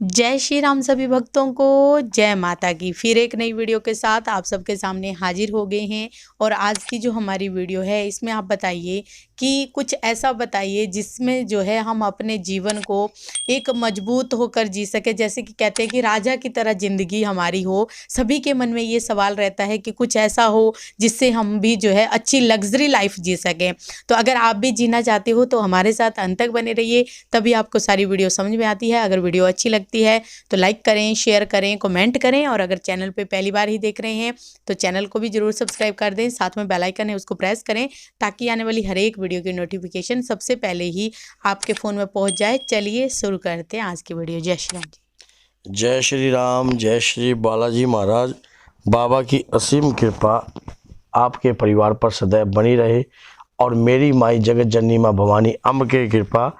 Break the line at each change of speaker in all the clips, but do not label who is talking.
जय श्री राम सभी भक्तों को। जय माता की। फिर एक नई वीडियो के साथ आप सबके सामने हाजिर हो गए हैं। और आज की जो हमारी वीडियो है इसमें आप बताइए कि कुछ ऐसा बताइए जिसमें जो है हम अपने जीवन को एक मजबूत होकर जी सके। जैसे कि कहते हैं कि राजा की तरह ज़िंदगी हमारी हो। सभी के मन में ये सवाल रहता है कि कुछ ऐसा हो जिससे हम भी जो है अच्छी लग्जरी लाइफ जी सकें। तो अगर आप भी जीना चाहते हो तो हमारे साथ अंत तक बने रहिए, तभी आपको सारी वीडियो समझ में आती है। अगर वीडियो अच्छी लगती है तो लाइक करें, शेयर करें, कमेंट करें। और अगर चैनल पे पहली बार ही देख रहे हैं तो चैनल को भी जरूर सब्सक्राइब कर दें। साथ में बेल आइकन है उसको प्रेस करें ताकि आने वाली हर एक वीडियो की नोटिफिकेशन सबसे पहले ही आपके फ़ोन में पहुंच जाए। चलिए शुरू करते हैं आज की वीडियो। जय श्री राम जी।
जय श्री राम, जय श्री बालाजी महाराज। बाबा की असीम कृपा आपके परिवार पर सदैव बनी रहे और मेरी माई जगत जननी माँ भवानी अम्ब की कृपा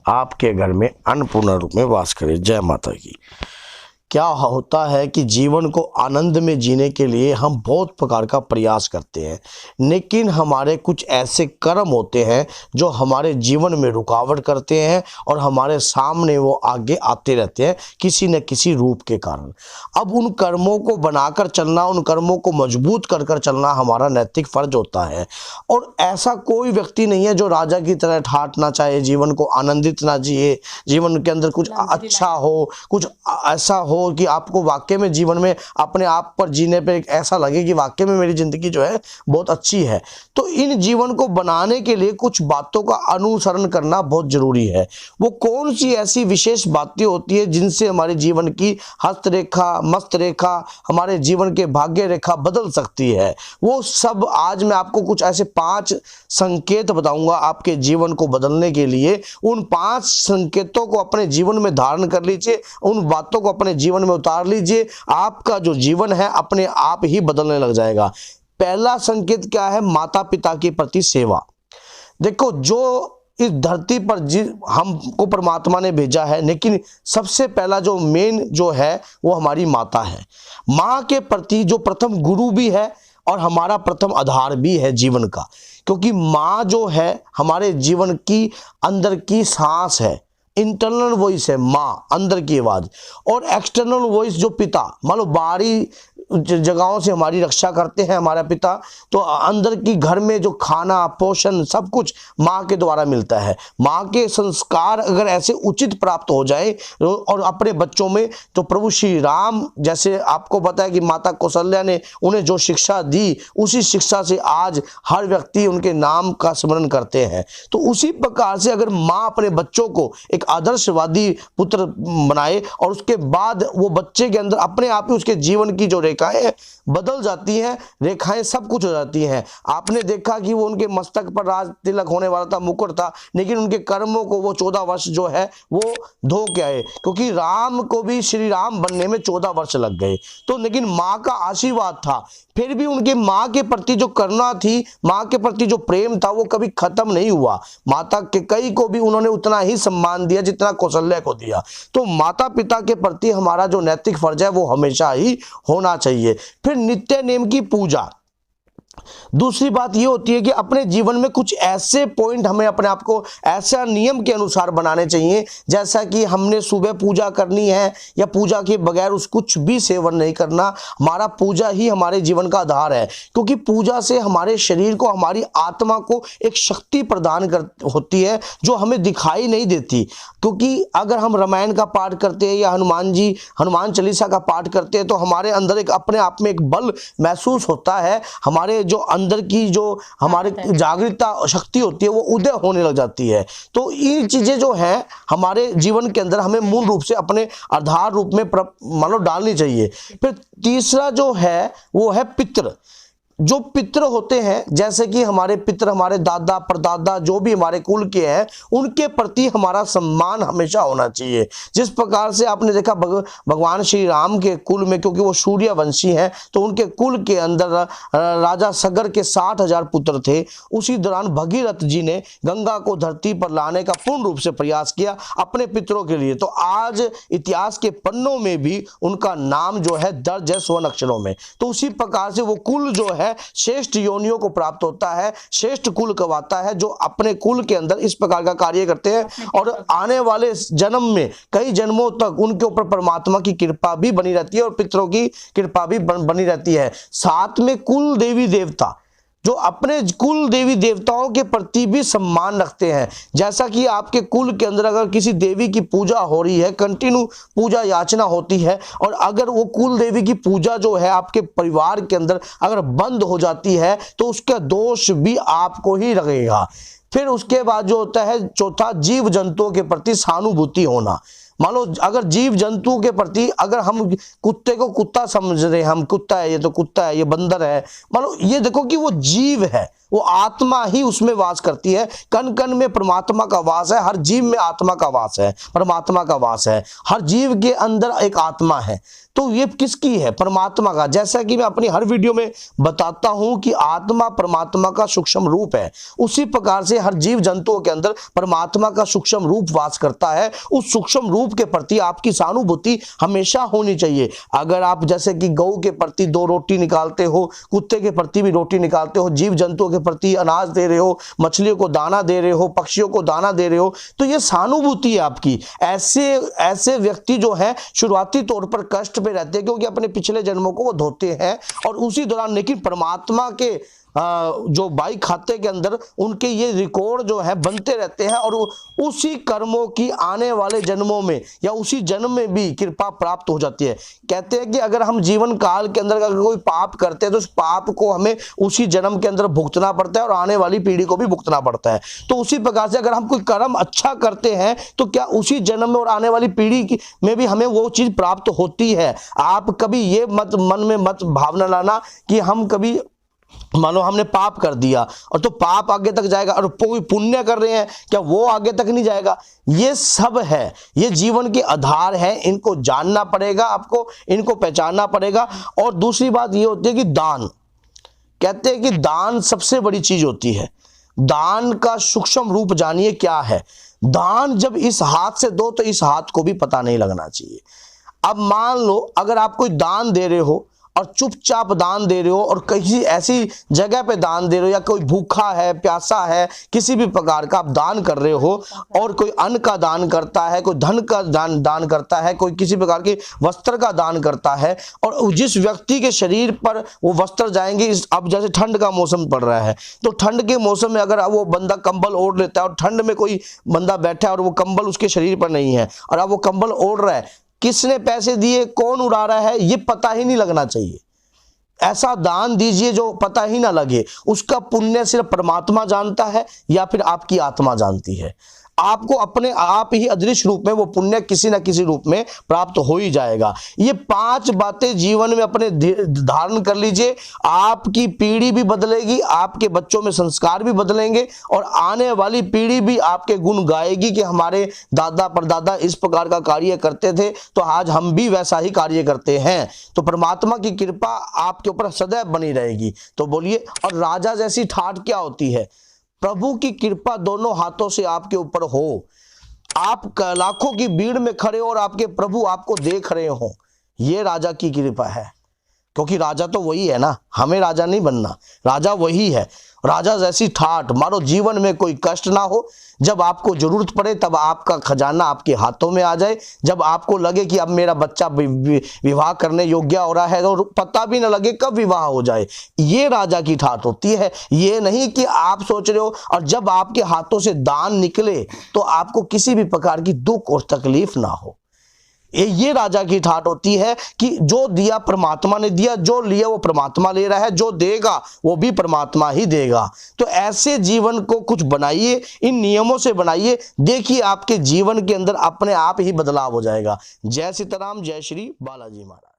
आपके घर में अन्नपूर्ण रूप में वास करे। जय माता की। क्या होता है कि जीवन को आनंद में जीने के लिए हम बहुत प्रकार का प्रयास करते हैं, लेकिन हमारे कुछ ऐसे कर्म होते हैं जो हमारे जीवन में रुकावट करते हैं और हमारे सामने वो आगे आते रहते हैं किसी न किसी रूप के कारण। अब उन कर्मों को बनाकर चलना, उन कर्मों को मजबूत कर कर चलना हमारा नैतिक फर्ज होता है। और ऐसा कोई व्यक्ति नहीं है जो राजा की तरह ठाटना चाहे, जीवन को आनंदित ना जिए, जीवन के अंदर कुछ अच्छा हो, कुछ ऐसा हो कि आपको वाकई में जीवन में अपने आप पर जीने पे ऐसा लगे कि वाकई में मेरी ज़िंदगी जो है बहुत अच्छी है। तो इन जीवन को बनाने के लिए कुछ बातों का अनुसरण करना बहुत ज़रूरी है। वो कौन सी ऐसी विशेष बातें होती है जिनसे हमारे जीवन की हस्तरेखा, मस्तरेखा, हमारे जीवन के भाग्य रेखा बदल सकती है, वो सब आज मैं आपको कुछ ऐसे 5 संकेत बताऊंगा आपके जीवन को बदलने के लिए। उन 5 संकेतों को अपने जीवन में धारण कर लीजिए, उन बातों को अपने जीवन में उतार लीजिए, आपका जो जीवन है अपने आप ही बदलने लग जाएगा। पहला संकेत क्या है? माता पिता के प्रति सेवा। देखो, जो इस धरती पर हमको परमात्मा ने भेजा है, लेकिन सबसे पहला जो मेन जो है वो हमारी माता है। माँ के प्रति जो प्रथम गुरु भी है और हमारा प्रथम आधार भी है जीवन का, क्योंकि माँ जो है हमारे जीवन की अंदर की सांस है। इंटरनल वॉइस है माँ, अंदर की आवाज़, और एक्सटर्नल वॉइस जो पिता, मान लो बाहरी जगहों से हमारी रक्षा करते हैं हमारा पिता, तो अंदर की घर में जो खाना पोषण सब कुछ माँ के द्वारा मिलता है। माँ के संस्कार अगर ऐसे उचित प्राप्त हो जाए और अपने बच्चों में, तो प्रभु श्री राम जैसे आपको पता है कि माता कौशल्या ने उन्हें जो शिक्षा दी, उसी शिक्षा से आज हर व्यक्ति उनके नाम का स्मरण करते हैं। तो उसी प्रकार से अगर माँ अपने बच्चों को एक आदर्शवादी पुत्र बनाए और उसके बाद वो बच्चे के अंदर अपने आप ही उसके जीवन की जो रेखाएं बदल जाती हैं, रेखाएं सब कुछ हो जाती हैं। आपने देखा कि वो उनके मस्तक पर राज तिलक होने वाला था, मुकुट था, लेकिन उनके कर्मों को वो 14 वर्ष जो है वो धो के आए, क्योंकि राम को भी श्री राम बनने में 14 वर्ष लग गए। तो लेकिन माँ का आशीर्वाद था, फिर भी उनके माँ के प्रति जो करुणा थी, माँ के प्रति जो प्रेम था, वो कभी खत्म नहीं हुआ। माता के कई को भी उन्होंने उतना ही सम्मान दिया जितना कौशल्या को दिया। तो माता पिता के प्रति हमारा जो नैतिक फर्ज है वो हमेशा ही होना चाहिए। फिर नित्य नेम की पूजा। दूसरी बात ये होती है कि अपने जीवन में कुछ ऐसे पॉइंट हमें अपने आप को ऐसा नियम के अनुसार बनाने चाहिए, जैसा कि हमने सुबह पूजा करनी है या पूजा के बगैर उस कुछ भी सेवन नहीं करना। हमारा पूजा ही हमारे जीवन का आधार है, क्योंकि पूजा से हमारे शरीर को, हमारी आत्मा को एक शक्ति प्रदान कर होती है जो हमें दिखाई नहीं देती। क्योंकि अगर हम रामायण का पाठ करते हैं या हनुमान चालीसा का पाठ करते हैं तो हमारे अंदर एक अपने आप में एक बल महसूस होता है, हमारे जो अंदर की जो हमारे जागृतता शक्ति होती है वो उदय होने लग जाती है। तो ये चीजें जो हैं हमारे जीवन के अंदर हमें मूल रूप से अपने आधार रूप में मानो डालनी चाहिए। फिर तीसरा जो है वो है पितृ। जो पितृ होते हैं, जैसे कि हमारे पितृ, हमारे दादा परदादा जो भी हमारे कुल के हैं, उनके प्रति हमारा सम्मान हमेशा होना चाहिए। जिस प्रकार से आपने देखा भगवान श्री राम के कुल में, क्योंकि वो सूर्यवंशी हैं, तो उनके कुल के अंदर राजा सगर के 60,000 पुत्र थे। उसी दौरान भगीरथ जी ने गंगा को धरती पर लाने का पूर्ण रूप से प्रयास किया अपने पितरों के लिए। तो आज इतिहास के पन्नों में भी उनका नाम जो है दर्ज है स्वर्ण अक्षरों में। तो उसी प्रकार से वो कुल जो है है, श्रेष्ठ योनियों को प्राप्त होता है, श्रेष्ठ कुल कहवाता है, जो अपने कुल के अंदर इस प्रकार का कार्य करते हैं और आने वाले जन्म में कई जन्मों तक उनके ऊपर परमात्मा की कृपा भी बनी रहती है और पितरों की कृपा भी बनी रहती है। साथ में कुल देवी देवता जो अपने कुल देवी देवताओं के प्रति भी सम्मान रखते हैं। जैसा कि आपके कुल के अंदर अगर किसी देवी की पूजा हो रही है, कंटिन्यू पूजा याचना होती है, और अगर वो कुल देवी की पूजा जो है आपके परिवार के अंदर अगर बंद हो जाती है तो उसका दोष भी आपको ही लगेगा। फिर उसके बाद जो होता है चौथा, जीव जंतुओं के प्रति सहानुभूति होना। मान लो अगर जीव जंतु के प्रति अगर हम कुत्ते को कुत्ता समझ रहे हैं, हम कुत्ता है, ये तो कुत्ता है, ये बंदर है, मान लो ये देखो कि वो जीव है, वो आत्मा ही उसमें वास करती है। कण कण में परमात्मा का वास है, हर जीव में आत्मा का वास है, परमात्मा का वास है, हर जीव के अंदर एक आत्मा है। तो ये किसकी है? परमात्मा का। जैसा कि मैं अपनी हर वीडियो में बताता हूं कि आत्मा परमात्मा का सूक्ष्म रूप है, उसी प्रकार से हर जीव जंतुओं के अंदर परमात्मा का सूक्ष्म रूप वास करता है। उस सूक्ष्म रूप के प्रति आपकी सहानुभूति हमेशा होनी चाहिए। अगर आप जैसे कि गौ के प्रति 2 रोटी निकालते हो, कुत्ते के प्रति भी रोटी निकालते हो, जीव जंतुओं के प्रति अनाज दे रहे हो, मछलियों को दाना दे रहे हो, पक्षियों को दाना दे रहे हो, तो ये सहानुभूति है आपकी। ऐसे व्यक्ति जो है शुरुआती तौर पर कष्ट पे रहते हैं क्योंकि अपने पिछले जन्मों को वो धोते हैं, और उसी दौरान लेकिन परमात्मा के जो बाई खाते के अंदर उनके ये रिकॉर्ड जो है बनते रहते हैं, और उसी कर्मों की आने वाले जन्मों में या उसी जन्म में भी कृपा प्राप्त हो जाती है। कहते हैं कि अगर हम जीवन काल के अंदर अगर कोई पाप करते हैं तो उस पाप को हमें उसी जन्म के अंदर भुगतना पड़ता है और आने वाली पीढ़ी को भी भुगतना पड़ता है। तो उसी प्रकार से अगर हम कोई कर्म अच्छा करते हैं तो क्या उसी जन्म में और आने वाली पीढ़ी में भी हमें वो चीज प्राप्त होती है। आप कभी ये मत मन में मत भावना लाना कि हम कभी मानो हमने पाप कर दिया और तो पाप आगे तक जाएगा, और कोई पुण्य कर रहे हैं क्या वो आगे तक नहीं जाएगा। ये सब है, ये जीवन के आधार है, इनको जानना पड़ेगा, आपको इनको पहचानना पड़ेगा। और दूसरी बात ये होती है कि दान, कहते हैं कि दान सबसे बड़ी चीज होती है। दान का सूक्ष्म रूप जानिए क्या है। दान जब इस हाथ से दो तो इस हाथ को भी पता नहीं लगना चाहिए। अब मान लो अगर आप कोई दान दे रहे हो और चुपचाप दान दे रहे हो और किसी ऐसी जगह पे दान दे रहे हो, या कोई भूखा है, प्यासा है, किसी भी प्रकार का आप दान कर रहे हो, और कोई अन्न का दान करता है, कोई धन का दान करता है, कोई किसी प्रकार के वस्त्र का दान करता है, और जिस व्यक्ति के शरीर पर वो वस्त्र जाएंगे, अब जैसे ठंड का मौसम पड़ रहा है तो ठंड के मौसम में अगर वो बंदा कंबल ओढ़ लेता है और ठंड में कोई बंदा बैठा है और वो कंबल उसके शरीर पर नहीं है और अब वो कंबल ओढ़ रहा है, किसने पैसे दिए, कौन उड़ा रहा है, ये पता ही नहीं लगना चाहिए। ऐसा दान दीजिए जो पता ही ना लगे। उसका पुण्य सिर्फ परमात्मा जानता है या फिर आपकी आत्मा जानती है। आपको अपने आप ही अदृश्य रूप में वो पुण्य किसी न किसी रूप में प्राप्त हो ही जाएगा। ये 5 बातें जीवन में अपने धारण कर लीजिए, आपकी पीढ़ी भी बदलेगी, आपके बच्चों में संस्कार भी बदलेंगे, और आने वाली पीढ़ी भी आपके गुण गाएगी कि हमारे दादा परदादा इस प्रकार का कार्य करते थे तो आज हम भी वैसा ही कार्य करते हैं। तो परमात्मा की कृपा आपके ऊपर सदैव बनी रहेगी। तो बोलिए, और राजा जैसी ठाठ क्या होती है? प्रभु की कृपा दोनों हाथों से आपके ऊपर हो, आप लाखों की भीड़ में खड़े हो और आपके प्रभु आपको देख रहे हो, ये राजा की कृपा है। क्योंकि राजा तो वही है ना, हमें राजा नहीं बनना, राजा वही है। राजा जैसी ठाठ मारो, जीवन में कोई कष्ट ना हो, जब आपको जरूरत पड़े तब आपका खजाना आपके हाथों में आ जाए, जब आपको लगे कि अब मेरा बच्चा विवाह करने योग्य हो रहा है और पता भी ना लगे कब विवाह हो जाए, ये राजा की ठाठ होती है। ये नहीं कि आप सोच रहे हो और जब आपके हाथों से दान निकले तो आपको किसी भी प्रकार की दुख और तकलीफ ना हो। ये राजा की ठाठ होती है कि जो दिया परमात्मा ने दिया, जो लिया वो परमात्मा ले रहा है, जो देगा वो भी परमात्मा ही देगा। तो ऐसे जीवन को कुछ बनाइए, इन नियमों से बनाइए, देखिए आपके जीवन के अंदर अपने आप ही बदलाव हो जाएगा। जय सीताराम, जय श्री बालाजी महाराज।